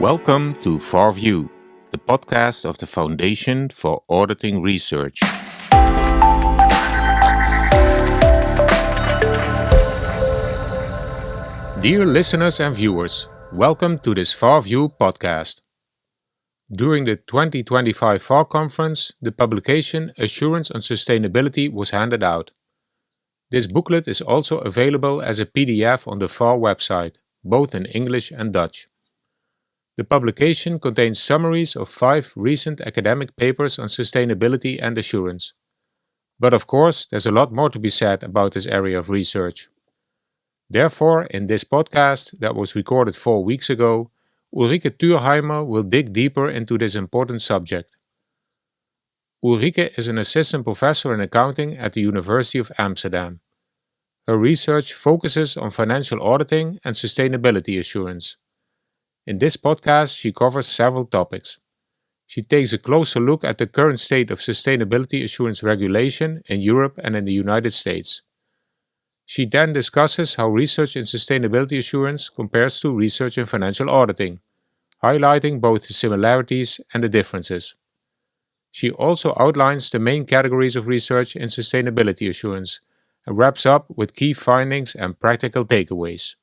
Welcome to FARView, the podcast of the Foundation for Auditing Research. Dear listeners and viewers, welcome to this FARView podcast. During the 2025 FAR conference, the publication Assurance on Sustainability was handed out. This booklet is also available as a PDF on the FAR website, both in English and Dutch. The publication contains summaries of 5 recent academic papers on sustainability and assurance. But of course, there's a lot more to be said about this area of research. Therefore, in this podcast that was recorded 4 weeks ago, Ulrike Thuerheimer will dig deeper into this important subject. Ulrike is an assistant professor in accounting at the University of Amsterdam. Her research focuses on financial auditing and sustainability assurance. In this podcast, she covers several topics. She takes a closer look at the current state of sustainability assurance regulation in Europe and in the United States. She then discusses how research in sustainability assurance compares to research in financial auditing, highlighting both the similarities and the differences. She also outlines the main categories of research in sustainability assurance and wraps up with key findings and practical takeaways.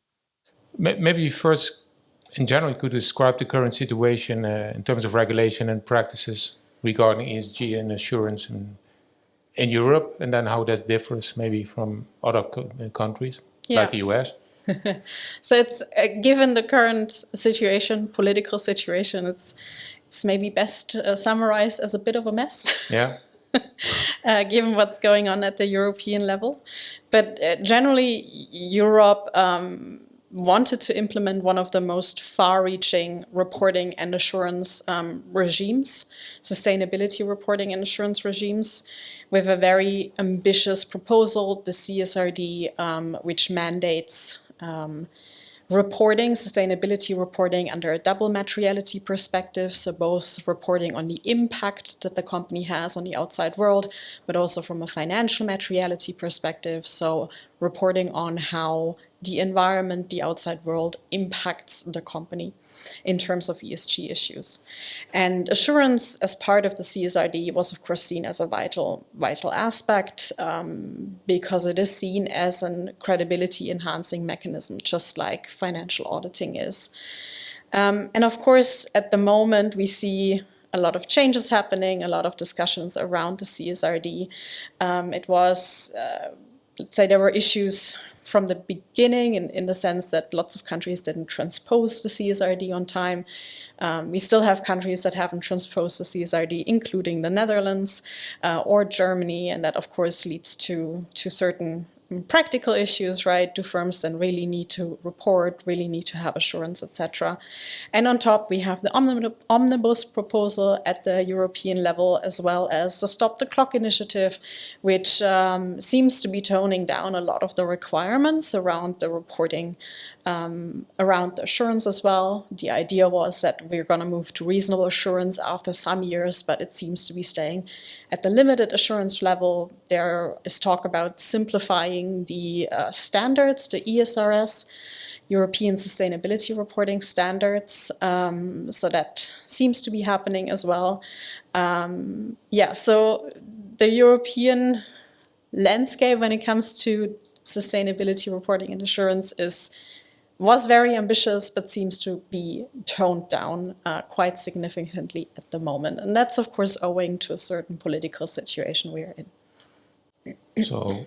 Maybe first, in general, you could describe the current situation in terms of regulation and practices regarding ESG and assurance in Europe, and then how that differs maybe from other countries like the US. So it's given the current situation, political situation, it's maybe best summarized as a bit of a mess. Yeah. Given what's going on at the European level. But generally, Europe wanted to implement one of the most far-reaching reporting and assurance regimes, sustainability reporting and assurance regimes, with a very ambitious proposal, the CSRD, which mandates reporting, sustainability reporting under a double materiality perspective, so both reporting on the impact that the company has on the outside world, but also from a financial materiality perspective, so reporting on how the environment, the outside world impacts the company in terms of ESG issues. And assurance as part of the CSRD was of course seen as a vital aspect because it is seen as a credibility enhancing mechanism, just like financial auditing is. And of course, at the moment, we see a lot of changes happening, a lot of discussions around the CSRD. Let's say there were issues from the beginning in the sense that lots of countries didn't transpose the CSRD on time. We still have countries that haven't transposed the CSRD, including the Netherlands or Germany, and that of course leads to certain practical issues, right? Do firms then really need to report, really need to have assurance, etc.? And on top, we have the omnibus proposal at the European level, as well as the Stop the Clock initiative, which seems to be toning down a lot of the requirements around the reporting, around the assurance as well. The idea was that we're going to move to reasonable assurance after some years, but it seems to be staying at the limited assurance level. There is talk about simplifying the standards, the ESRS, European Sustainability Reporting Standards. So that seems to be happening as well. So the European landscape when it comes to sustainability reporting and assurance was very ambitious, but seems to be toned down quite significantly at the moment. And that's, of course, owing to a certain political situation we're in. So,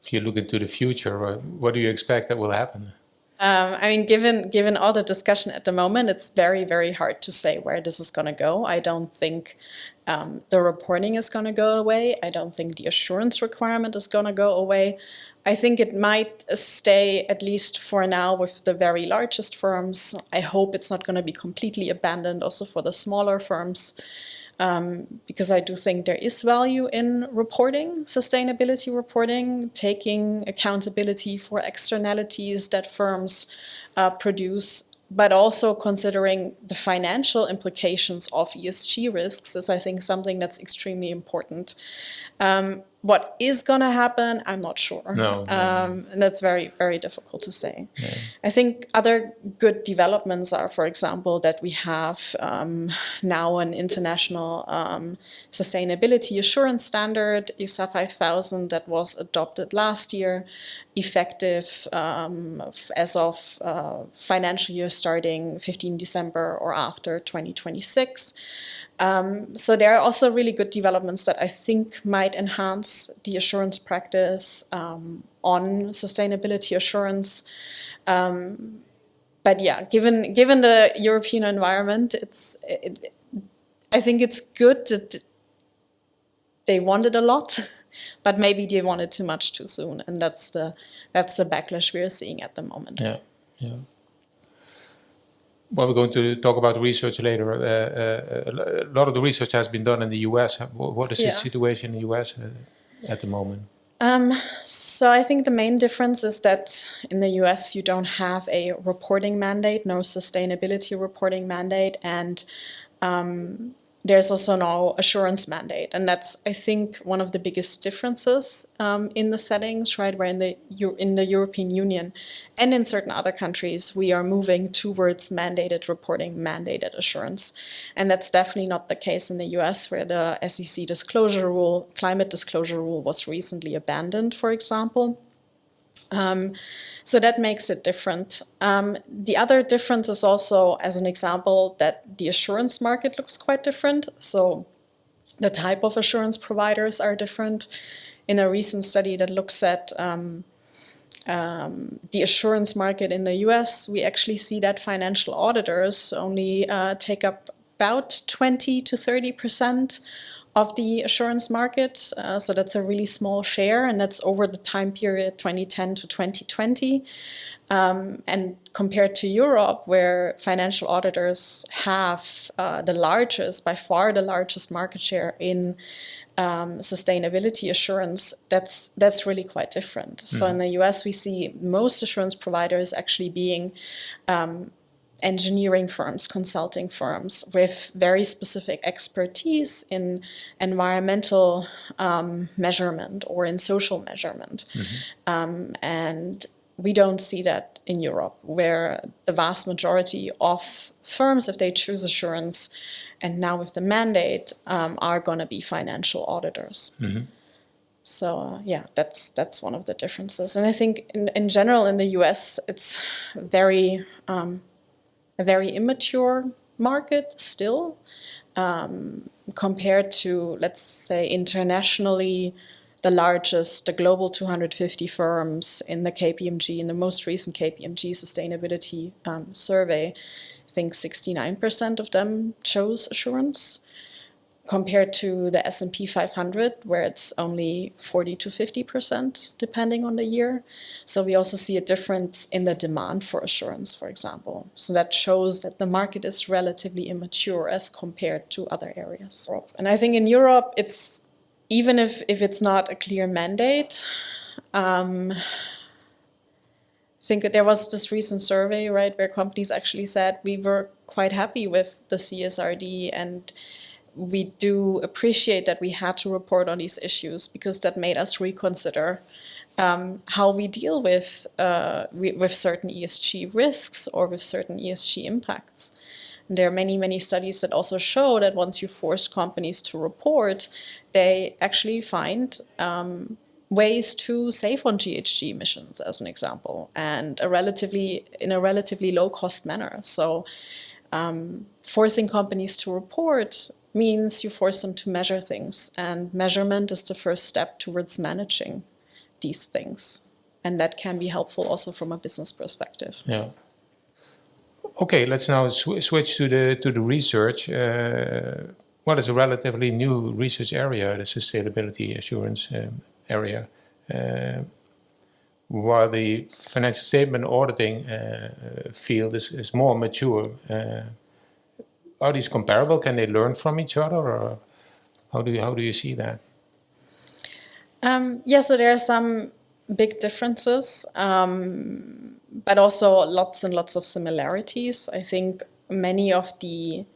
if you look into the future, what do you expect that will happen? Given all the discussion at the moment, it's very, very hard to say where this is going to go. I don't think the reporting is going to go away. I don't think the assurance requirement is going to go away. I think it might stay, at least for now, with the very largest firms. I hope it's not going to be completely abandoned also for the smaller firms, because I do think there is value in reporting, sustainability reporting, taking accountability for externalities that firms produce, but also considering the financial implications of ESG risks is, I think, something that's extremely important. What is going to happen, I'm not sure. No. And that's very, very difficult to say. Yeah. I think other good developments are, for example, that we have now an international sustainability assurance standard, ISA 5000, that was adopted last year, effective as of financial year starting 15 December or after 2026. So there are also really good developments that I think might enhance the assurance practice on sustainability assurance. But yeah, given the European environment, I think it's good that they wanted a lot, but maybe they wanted too much too soon, and that's the backlash we're seeing at the moment. Yeah. Well, we're going to talk about research later. A lot of the research has been done in the US. What is the situation in the US at the moment? So I think the main difference is that in the US you don't have a reporting mandate, no sustainability reporting mandate, and there's also no assurance mandate. And that's, I think, one of the biggest differences in the settings, right? Where in the European Union and in certain other countries, we are moving towards mandated reporting, mandated assurance. And that's definitely not the case in the US, where the SEC disclosure rule, climate disclosure rule, was recently abandoned, for example. So that makes it different. The other difference is also, as an example, that the assurance market looks quite different. So the type of assurance providers are different. In a recent study that looks at the assurance market in the US, we actually see that financial auditors only take up about 20 to 30% of the assurance market. So that's a really small share, and that's over the time period 2010 to 2020. And compared to Europe, where financial auditors have by far the largest market share in sustainability assurance, that's really quite different. So in the US, we see most assurance providers actually being engineering firms, consulting firms with very specific expertise in environmental measurement or in social measurement. And we don't see that in Europe, where the vast majority of firms, if they choose assurance, and now with the mandate, are going to be financial auditors. So yeah, that's one of the differences. And I think in general in the US, it's a very immature market still, compared to, let's say, internationally, the global 250 firms in the KPMG, in the most recent KPMG sustainability survey. I think 69% of them chose assurance, compared to the S&P 500, where it's only 40 to 50%, depending on the year. So we also see a difference in the demand for assurance, for example. So that shows that the market is relatively immature as compared to other areas. And I think in Europe, it's, even if it's not a clear mandate, I think there was this recent survey, right, where companies actually said we were quite happy with the CSRD, and we do appreciate that we had to report on these issues, because that made us reconsider how we deal with certain ESG risks or with certain ESG impacts. And there are many, many studies that also show that once you force companies to report, they actually find ways to save on GHG emissions, as an example, and in a relatively low-cost manner. So forcing companies to report means you force them to measure things, and measurement is the first step towards managing these things, and that can be helpful also from a business perspective. Yeah. Okay, let's now switch to the research. What is a relatively new research area, the sustainability assurance area, while the financial statement auditing field is more mature. Are these comparable? Can they learn from each other, or how do you see that? Yeah, so there are some big differences, but also lots and lots of similarities. I think many of the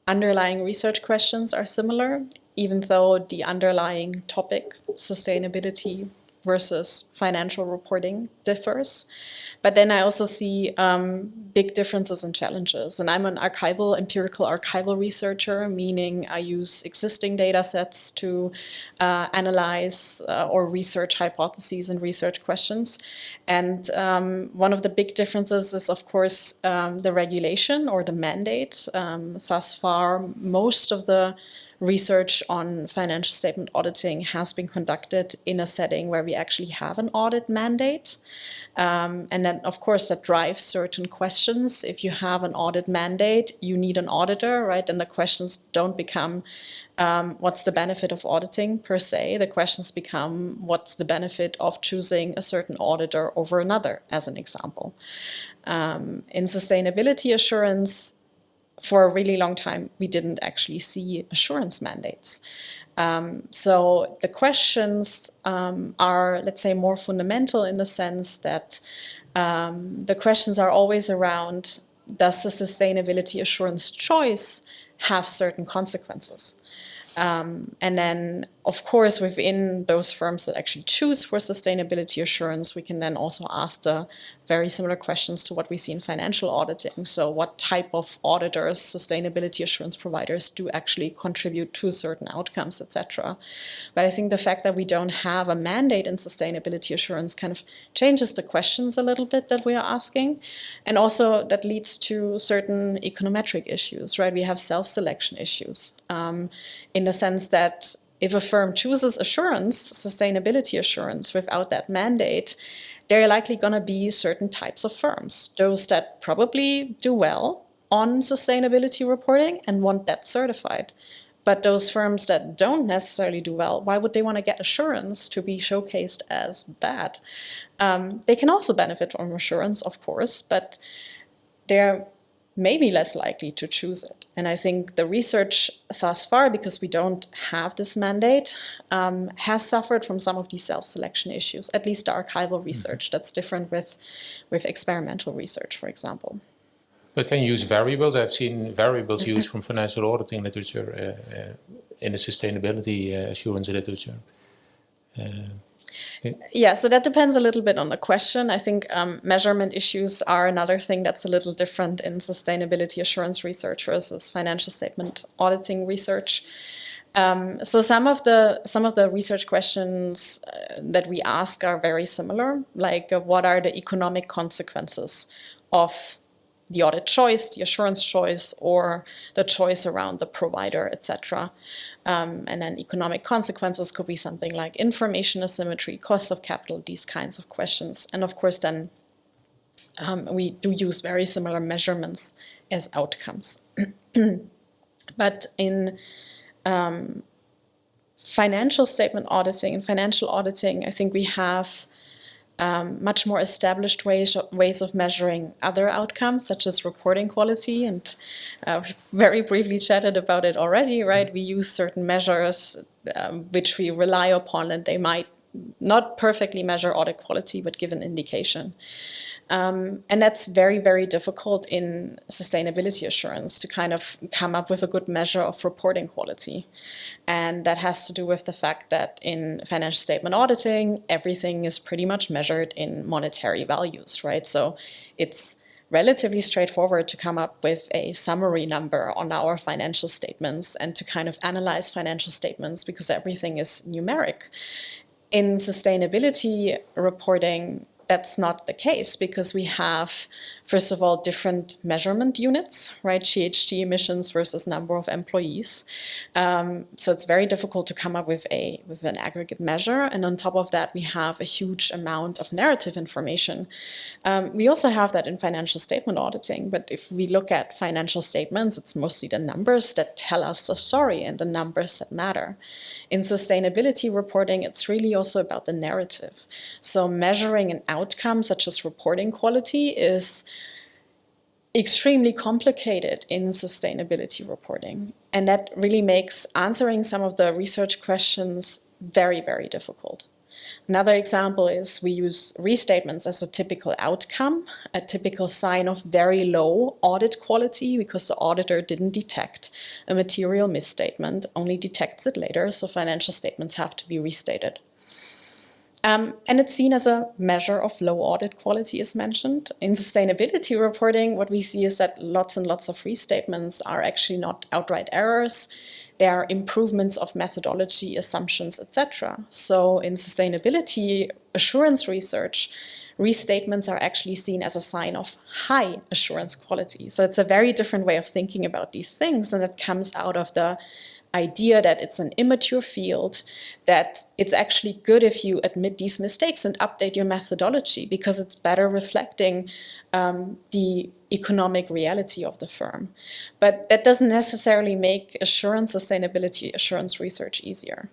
underlying research questions are similar. even though the underlying topic, sustainability versus financial reporting, differs. But then I also see big differences and challenges. And I'm an empirical archival researcher, meaning I use existing data sets to analyze or research hypotheses and research questions. And one of the big differences is, of course, the regulation or the mandate. Thus far, most of the research on financial statement auditing has been conducted in a setting where we actually have an audit mandate. And then, of course, that drives certain questions. If you have an audit mandate, you need an auditor, right? And the questions don't become what's the benefit of auditing per se. The questions become what's the benefit of choosing a certain auditor over another, as an example. In sustainability assurance, for a really long time, we didn't actually see assurance mandates. So the questions are, let's say, more fundamental in the sense that the questions are always around, does the sustainability assurance choice have certain consequences? And then, of course, within those firms that actually choose for sustainability assurance, we can then also ask the very similar questions to what we see in financial auditing. So what type of auditors, sustainability assurance providers do actually contribute to certain outcomes, etc. But I think the fact that we don't have a mandate in sustainability assurance kind of changes the questions a little bit that we are asking. And also that leads to certain econometric issues, right? We have self-selection issues in the sense that if a firm chooses assurance, sustainability assurance, without that mandate, there are likely going to be certain types of firms, those that probably do well on sustainability reporting and want that certified. But those firms that don't necessarily do well, why would they want to get assurance to be showcased as bad? They can also benefit from assurance, of course, but they're maybe less likely to choose it. And I think the research thus far, because we don't have this mandate, has suffered from some of these self-selection issues, at least the archival research. That's different with experimental research, for example. But can you use variables? I've seen variables used from financial auditing literature in the sustainability assurance literature. Yeah, so that depends a little bit on the question. I think measurement issues are another thing that's a little different in sustainability assurance research versus financial statement auditing research. So some of the research questions that we ask are very similar, like what are the economic consequences of the audit choice, the assurance choice, or the choice around the provider, etc. And then economic consequences could be something like information asymmetry, cost of capital, these kinds of questions. And of course, then we do use very similar measurements as outcomes. But in financial statement auditing and financial auditing, I think we have much more established ways of measuring other outcomes, such as reporting quality. And we've very briefly chatted about it already, right? We use certain measures which we rely upon, and they might not perfectly measure audit quality, but give an indication. And that's very, very difficult in sustainability assurance to kind of come up with a good measure of reporting quality. And that has to do with the fact that in financial statement auditing, everything is pretty much measured in monetary values, right? So it's relatively straightforward to come up with a summary number on our financial statements and to kind of analyze financial statements because everything is numeric. In sustainability reporting, that's not the case because we have, first of all, different measurement units, right? GHG emissions versus number of employees. So it's very difficult to come up with an aggregate measure. And on top of that, we have a huge amount of narrative information. We also have that in financial statement auditing. But if we look at financial statements, it's mostly the numbers that tell us the story and the numbers that matter. In sustainability reporting, it's really also about the narrative. So measuring an outcome such as reporting quality is extremely complicated in sustainability reporting. And that really makes answering some of the research questions very, very difficult. Another example is we use restatements as a typical outcome, a typical sign of very low audit quality because the auditor didn't detect a material misstatement, only detects it later, so financial statements have to be restated. And it's seen as a measure of low audit quality, as mentioned. In sustainability reporting, what we see is that lots and lots of restatements are actually not outright errors. They are improvements of methodology, assumptions, etc. So in sustainability assurance research, restatements are actually seen as a sign of high assurance quality. So it's a very different way of thinking about these things, and it comes out of the idea that it's an immature field, that it's actually good if you admit these mistakes and update your methodology because it's better reflecting the economic reality of the firm. But that doesn't necessarily make sustainability assurance research easier.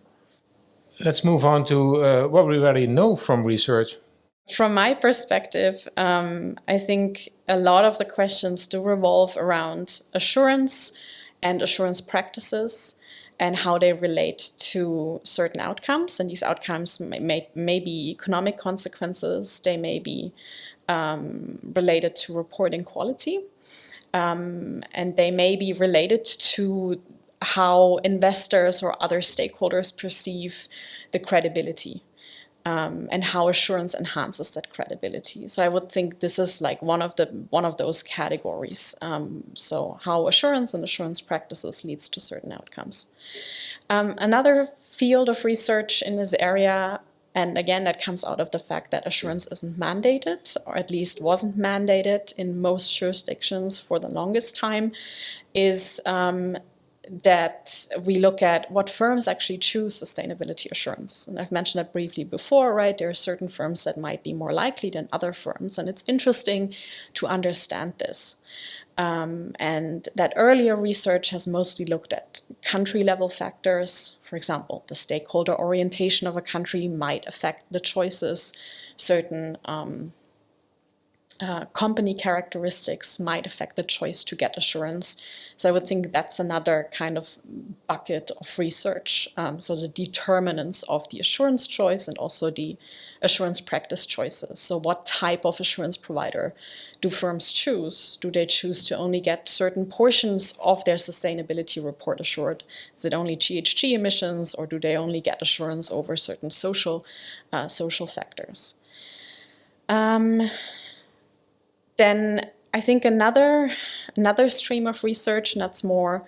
Let's move on to what we already know from research. From my perspective, I think a lot of the questions do revolve around assurance and assurance practices and how they relate to certain outcomes. And these outcomes may be economic consequences, they may be related to reporting quality, and they may be related to how investors or other stakeholders perceive the credibility. And how assurance enhances that credibility. So I would think this is like one of those categories. So how assurance and assurance practices leads to certain outcomes. Another field of research in this area, and again that comes out of the fact that assurance isn't mandated, or at least wasn't mandated in most jurisdictions for the longest time, is that we look at what firms actually choose sustainability assurance. And I've mentioned that briefly before, right? There are certain firms that might be more likely than other firms, and it's interesting to understand this. And that earlier research has mostly looked at country-level factors. For example, the stakeholder orientation of a country might affect the choices. Certain company characteristics might affect the choice to get assurance. So I would think that's another kind of bucket of research. So the determinants of the assurance choice and also the assurance practice choices. So what type of assurance provider do firms choose? Do they choose to only get certain portions of their sustainability report assured? Is it only GHG emissions, or do they only get assurance over certain social factors? Then I think another stream of research, and that's more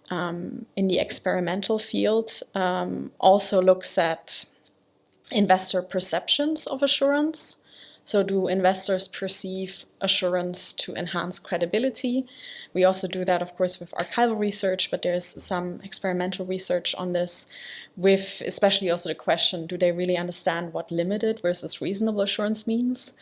in the experimental field, also looks at investor perceptions of assurance. So do investors perceive assurance to enhance credibility? We also do that, of course, with archival research, but there's some experimental research on this, with especially also the question, do they really understand what limited versus reasonable assurance means?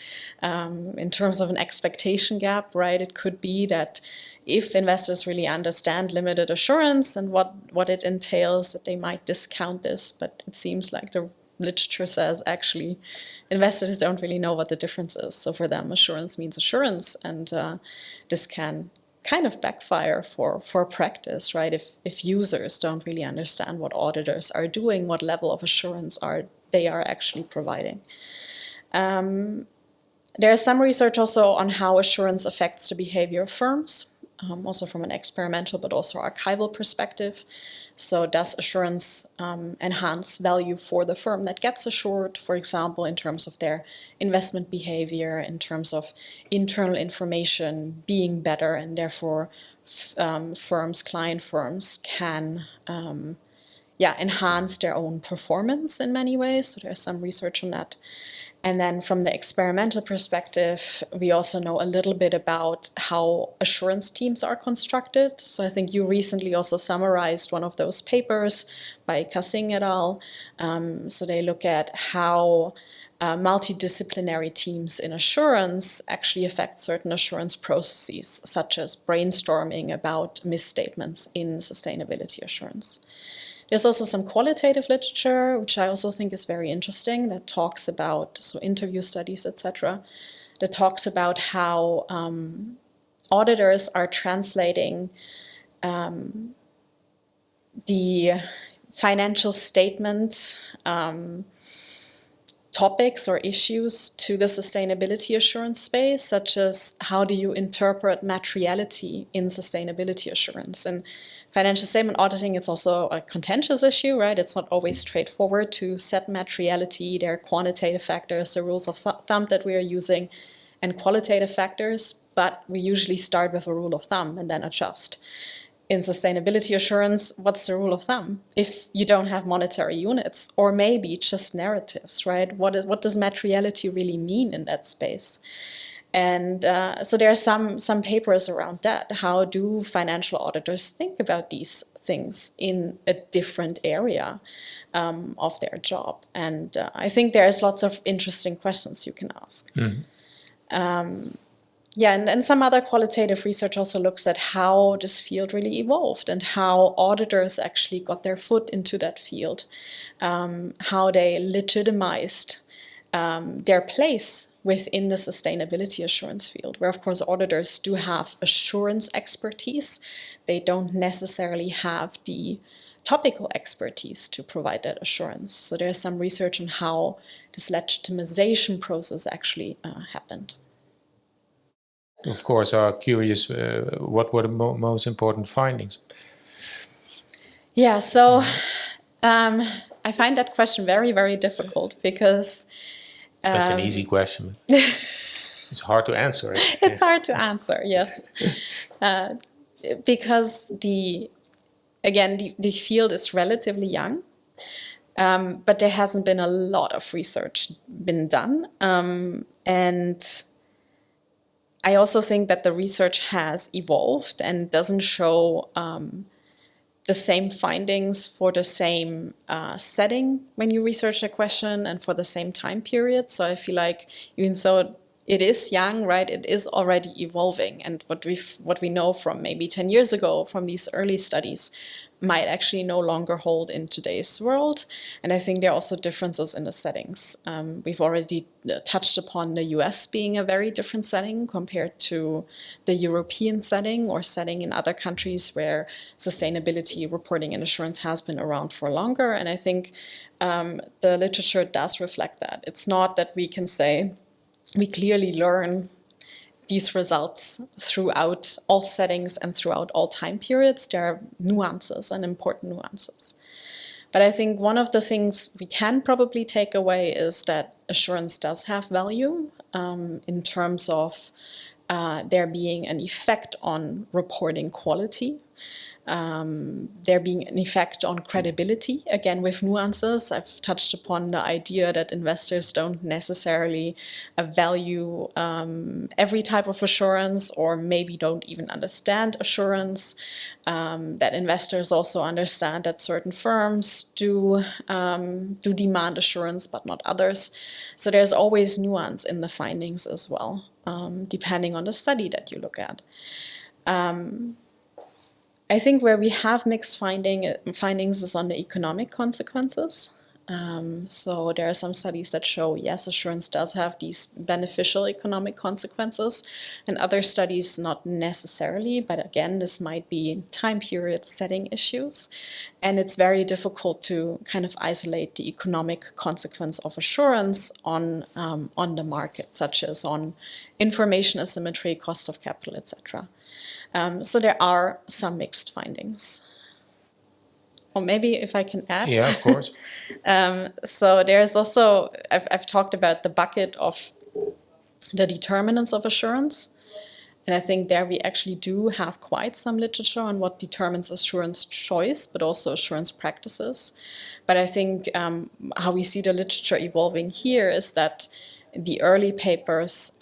In terms of an expectation gap, right, it could be that if investors really understand limited assurance and what it entails, that they might discount this, but it seems like the literature says actually investors don't really know what the difference is. So for them, assurance means assurance, and this can kind of backfire for practice, right? If users don't really understand what auditors are doing, what level of assurance they are actually providing. There's some research also on how assurance affects the behavior of firms, also from an experimental but also archival perspective. So does assurance enhance value for the firm that gets assured, for example, in terms of their investment behavior, in terms of internal information being better, and therefore client firms can enhance their own performance in many ways. So there's some research on that. And then from the experimental perspective, we also know a little bit about how assurance teams are constructed. So I think you recently also summarized one of those papers by Kasing et al. So they look at how multidisciplinary teams in assurance actually affect certain assurance processes, such as brainstorming about misstatements in sustainability assurance. There's also some qualitative literature, which I also think is very interesting, that talks about, so interview studies, etc., that talks about how auditors are translating the financial statement topics or issues to the sustainability assurance space, such as how do you interpret materiality in sustainability assurance. And financial statement auditing is also a contentious issue, right? It's not always straightforward to set materiality. There are quantitative factors, the rules of thumb that we are using, and qualitative factors, but we usually start with a rule of thumb and then adjust. In sustainability assurance, what's the rule of thumb? If you don't have monetary units, or maybe just narratives, right? What does materiality really mean in that space? And so there are some papers around that. How do financial auditors think about these things in a different area of their job? And I think there's lots of interesting questions you can ask. Yeah, and some other qualitative research also looks at how this field really evolved and how auditors actually got their foot into that field, how they legitimized their place within the sustainability assurance field, where of course auditors do have assurance expertise. They don't necessarily have the topical expertise to provide that assurance. So there's some research on how this legitimization process actually happened. Of course, are curious what were the most important findings? Yeah, so I find that question very, very difficult because... That's an easy question. It's hard to answer. It's hard to answer, yes. Because the field is relatively young, but there hasn't been a lot of research been done. And I also think that the research has evolved and doesn't show the same findings for the same setting when you research a question and for the same time period. So I feel like even though it is young, right, it is already evolving. And what we know from maybe 10 years ago from these early studies might actually no longer hold in today's world. And I think there are also differences in the settings. We've already touched upon the US being a very different setting compared to the European setting or setting in other countries where sustainability reporting and assurance has been around for longer. And I think the literature does reflect that. It's not that we can say we clearly learn these results throughout all settings and throughout all time periods. There are nuances and important nuances. But I think one of the things we can probably take away is that assurance does have value in terms of there being an effect on reporting quality, there being an effect on credibility, again with nuances. I've touched upon the idea that investors don't necessarily value every type of assurance, or maybe don't even understand assurance, that investors also understand that certain firms do demand assurance but not others. So there's always nuance in the findings as well, depending on the study that you look at. I think where we have mixed findings is on the economic consequences. So there are some studies that show, yes, assurance does have these beneficial economic consequences, and other studies not necessarily, but again, this might be time period setting issues. And it's very difficult to kind of isolate the economic consequence of assurance on the market, such as on information asymmetry, cost of capital, etc. So there are some mixed findings. Or maybe if I can add. Yeah, of course. So there's also, I've talked about the bucket of the determinants of assurance. And I think there we actually do have quite some literature on what determines assurance choice, but also assurance practices. But I think how we see the literature evolving here is that the early papers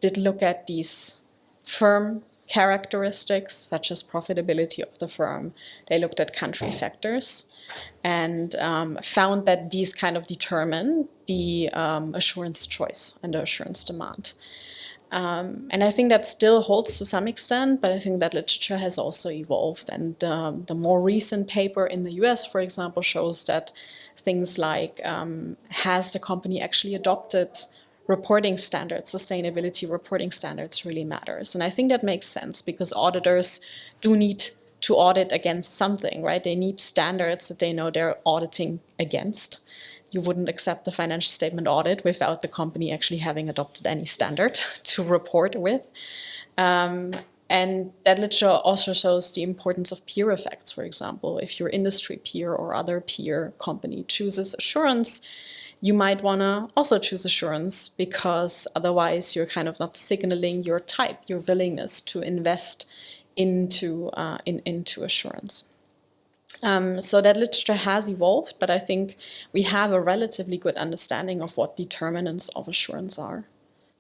did look at these firm characteristics, such as profitability of the firm. They looked at country factors and found that these kind of determine the assurance choice and the assurance demand. And I think that still holds to some extent, but I think that literature has also evolved. And the more recent paper in the US, for example, shows that things like has the company actually adopted reporting standards, sustainability reporting standards really matters. And I think that makes sense because auditors do need to audit against something, right? They need standards that they know they're auditing against. you wouldn't accept the financial statement audit without the company actually having adopted any standard to report with. And that literature also shows the importance of peer effects, for example. If your industry peer or other peer company chooses assurance, you might want to also choose assurance, because otherwise you're kind of not signaling your type, your willingness to invest into assurance. So that literature has evolved, but I think we have a relatively good understanding of what determinants of assurance are.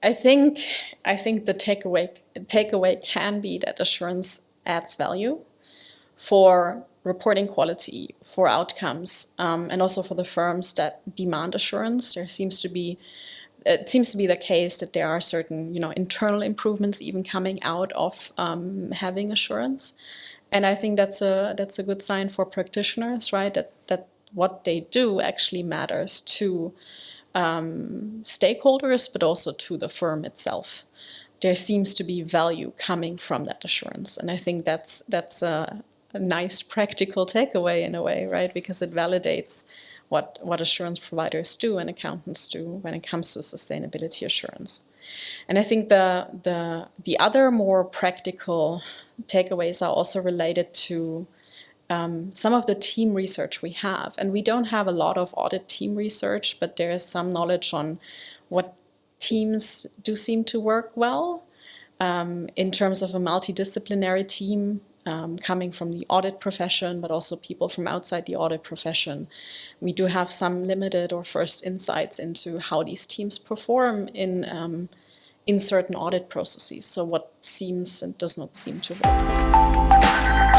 I think the takeaway can be that assurance adds value for reporting quality, for outcomes, and also for the firms that demand assurance. It seems to be the case that there are certain, internal improvements even coming out of having assurance, and I think that's a good sign for practitioners, right? That what they do actually matters to stakeholders, but also to the firm itself. There seems to be value coming from that assurance, and I think that's a nice practical takeaway in a way, right? Because it validates what assurance providers do and accountants do when it comes to sustainability assurance. And I think the other more practical takeaways are also related to some of the team research we have. And we don't have a lot of audit team research, but there is some knowledge on what teams do seem to work well in terms of a multidisciplinary team coming from the audit profession, but also people from outside the audit profession. We do have some limited or first insights into how these teams perform in certain audit processes. So what seems and does not seem to work.